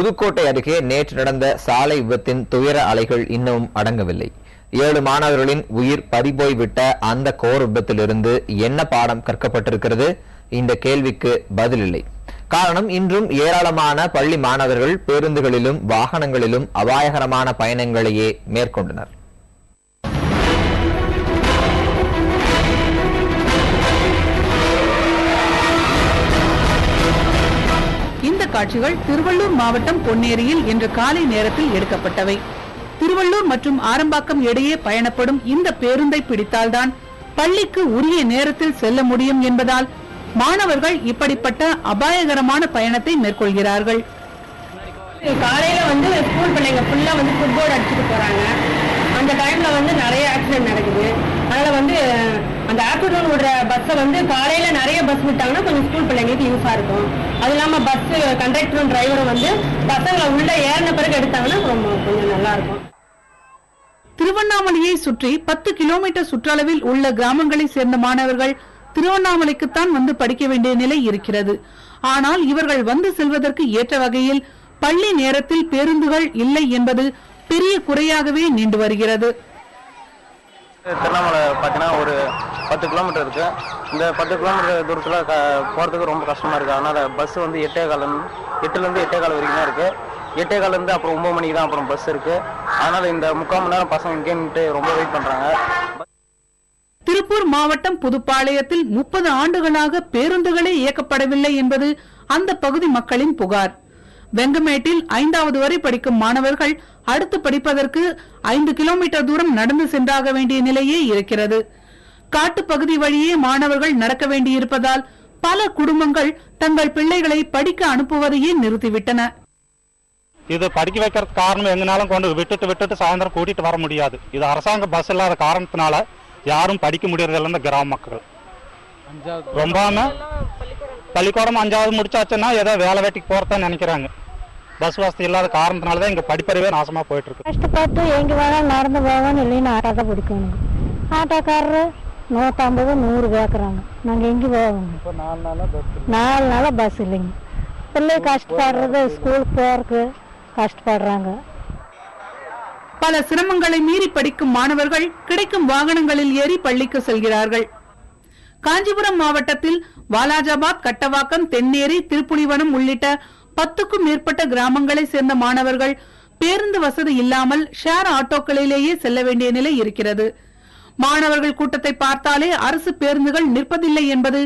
புதுக்கோட்டை அருகே நேற்று நடந்த சாலை விபத்தின் துயர அலைகள் இன்னமும் அடங்கவில்லை. 7 மாணவர்களின் உயிர் பறிபோய்விட்ட அந்த கோர விபத்திலிருந்து என்ன பாடம் கற்கப்பட்டிருக்கிறது? இந்த கேள்விக்கு பதில் இல்லை. காரணம், இன்றும் ஏராளமான பள்ளி மாணவர்கள் பேருந்துகளிலும் வாகனங்களிலும் அபாயகரமான பயணங்களையே மேற்கொண்டனர். இந்த காட்சிகள் திருவள்ளூர் மாவட்டம் பொன்னேரியில் இன்று காலை நேரத்தில் எடுக்கப்பட்டவை. திருவள்ளூர் மற்றும் ஆரம்பாக்கம் இடையே பயணப்படும் இந்த பேருந்தை பிடித்தால்தான் பள்ளிக்கு உரிய நேரத்தில் செல்ல முடியும் என்பதால் மாணவர்கள் இப்படிப்பட்ட அபாயகரமான பயணத்தை மேற்கொள்கிறார்கள். காலையில ஸ்கூல் பிள்ளைங்க ஃபுல்லா ஃபுட்போர்டு அடிச்சுட்டு போறாங்க. அந்த டைம்ல நிறைய ஆக்சிடென்ட் நடக்குது. அதனால அந்த ஆஃப்டர்நூன் விடுற பஸ்ஸை காலையில நிறைய பஸ் விட்டாங்கன்னா கொஞ்சம் ஸ்கூல் பிள்ளைங்களுக்கு யூஸா இருக்கும். அது இல்லாம பஸ் கண்டக்டரும் டிரைவரும் பசங்களை உள்ள ஏறின பிறகு எடுத்தாங்கன்னா கொஞ்சம் நல்லா இருக்கும். திருவண்ணாமலையை சுற்றி 10 கிலோமீட்டர் சுற்றளவில் உள்ள கிராமங்களை சேர்ந்த மாணவர்கள் திருவண்ணாமலைக்குத்தான் படிக்க வேண்டிய நிலை இருக்கிறது. ஆனால் இவர்கள் செல்வதற்கு ஏற்ற வகையில் பள்ளி நேரத்தில் பேருந்துகள் இல்லை என்பது பெரிய குறையாகவே நீண்டு வருகிறது. திருவண்ணாமலை பார்த்தீங்கன்னா ஒரு 10 கிலோமீட்டர் இருக்கு. இந்த 10 கிலோமீட்டர் தூரத்தில் போகிறதுக்கு ரொம்ப கஷ்டமா இருக்கு. அதனால பஸ் 8லேருந்து 8:15 வரைக்கும் தான் இருக்கு. 8:15 அப்புறம் 9 மணிக்கு தான் அப்புறம் பஸ் இருக்கு. அதனால இந்த 3/4 மணி நேரம் பசங்க இங்கே நின்று ரொம்ப வெயிட் பண்றாங்க. திருப்பூர் மாவட்டம் புதுப்பாளையத்தில் 30 ஆண்டுகளாக பேருந்துகளே இயக்கப்படவில்லை என்பது அந்த பகுதி மக்களின் புகார். வெங்கமேட்டில் 5வது வரை படிக்கும் மாணவர்கள் அடுத்து படிப்பதற்கு 5 கிலோமீட்டர் தூரம் நடந்து சென்றாக வேண்டிய நிலையே இருக்கிறது. காட்டுப்பகுதி வழியே மாணவர்கள் நடக்க வேண்டியிருப்பதால் பல குடும்பங்கள் தங்கள் பிள்ளைகளை படிக்க அனுப்புவதையே நிறுத்திவிட்டன. இது படிக்க வைக்கிறதுக்கு காரணம் எங்கனாலும் கொண்டு விட்டுட்டு சாயந்தரம் கூட்டிட்டு வர முடியாது. இது அரசாங்க பஸ் இல்லாத காரணத்தினால யாரும் படிக்க முடியறதில்ல. இந்த கிராம மக்கள் ரொம்ப பள்ளிக்கூடம் 5வது முடிச்சாச்சுன்னா ஏதோ வேலை வேட்டிக்கு போறதா நினைக்கிறாங்க. பஸ் வசதி இல்லாத காரணத்தினாலதான் இங்க படிப்பறிவே நாசமா போயிட்டு இருக்கு. கஷ்டப்பட்டு எங்க வேணாலும் நடந்து போவோம், இல்லைன்னு ஆட்டோ தான் பிடிக்கணும். ஆட்டோக்காரரு 150 100 கேட்கறாங்க. நாங்க எங்க போவோம்? 4 நாளா பஸ் இல்லைங்க. பிள்ளை கஷ்டப்படுறது, ஸ்கூலுக்கு போறதுக்கு கஷ்டப்படுறாங்க. பல சிரமங்களை மீறி படிக்கும் மாணவர்கள் கிடைக்கும் வாகனங்களில் ஏறி பள்ளிக்கு செல்கிறார்கள். காஞ்சிபுரம் மாவட்டத்தில் வாலாஜாபாத், கட்டவாக்கம், தென்னேரி, திருப்புலிவனம் உள்ளிட்ட 10க்கும் மேற்பட்ட கிராமங்களை சேர்ந்த மாணவர்கள் பேருந்து வசதி இல்லாமல் ஷேர் ஆட்டோக்களிலேயே செல்ல வேண்டிய நிலை இருக்கிறது. மாணவர்கள் கூட்டத்தை பார்த்தாலே அரசு பேருந்துகள் நிற்பதில்லை என்பது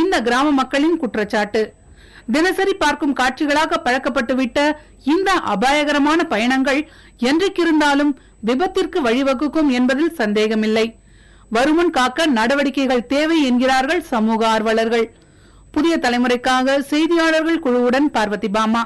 இந்த கிராம மக்களின் குற்றச்சாட்டு. தினசரி பார்க்கும் காட்சிகளாக பழக்கப்பட்டுவிட்ட இந்த அபாயகரமான பயணங்கள் என்றைக்கிருந்தாலும் விபத்திற்கு வழிவகுக்கும் என்பதில் சந்தேகமில்லை. வருமுன் காக்க நடவடிக்கைகள் தேவை என்கிறார்கள் சமூக ஆர்வலர்கள். புதிய தலைமுறைக்காக செய்தியாளர்கள் குழுவுடன் பார்வதி பாமா.